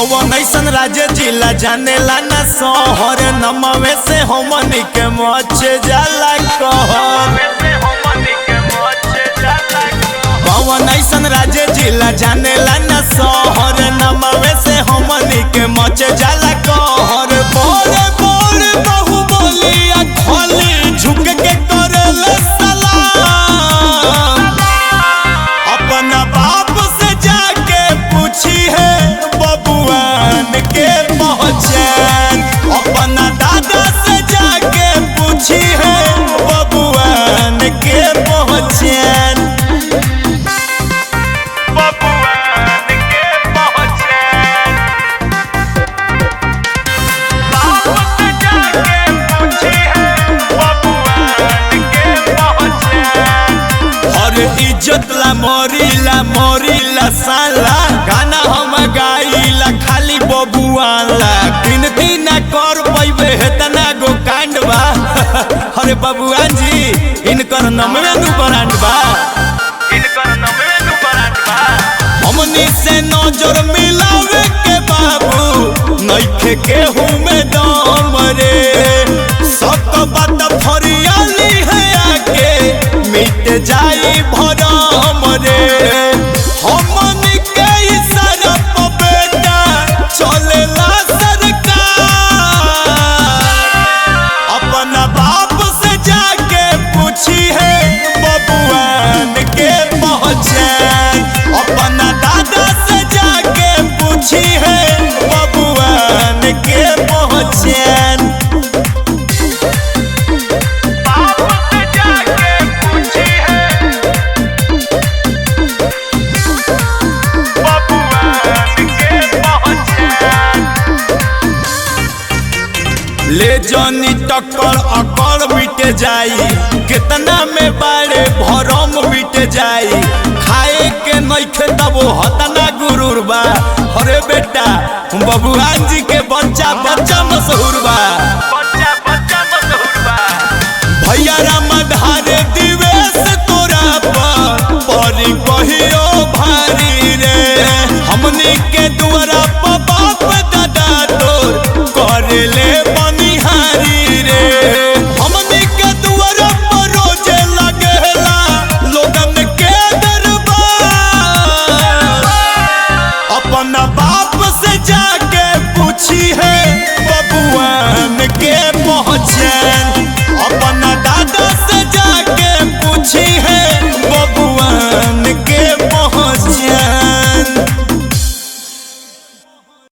कौन ऐसन राजे जिला जानेला ना शहर नमवे से हमनी के मचे जाला कहर। कौन ऐसन राजे जिला जानेला ना शहर नमवे से हमनी के मचे जाला कहर। बोले बोले बहु बोलिया खोली झुक के करले सलाम। अपना बाप से जाके पूछी है बबुआन के पहचान। अपना दादा से जाके पूछी है बबुआन के पहचान। बबुआन के पहचान। बाप से जाके पूछी है बबुआन के पहचान। और इज्जत ला मोरीला साला गाना हम गाइला खाली बबुआला। गिनती ना कर पैबे हेतना गो कांड बा। अरे बबुआन जी इनकर नमवे नु ब्रांड बा। हमनी से नजर मिलावे के बाबू नइखे केहू में दम रे। सत बात फरियाली है आके मिट जाई भरम रे। हमनी के इशारा पे बेटा चलेला सरकार। अपना बाप से जाके पूछी है बबुआन के पहचान। अपना दादा से जाके पूछी है बबुआन के पहचान। ले जानी टक्कर अकड़ मिटे जाई कितना में बाड़े भरम मिटे जाई। खाए के नइखे तब हतना गुरूर बा। अरे बेटा बबुआन जी के बच्चा बच्चा मशहूर बा। भैया रामधारे दिवेश तोरा परी कहियो भारी रे। हमनी के दुआरा पर बाप दादा तोर करेले बनिहारी रे। हमनी के दुआरा पर रोजे लगेला लोगन के दरबार। अपना बाप से जाके पूछी है बबुआन के पहचान।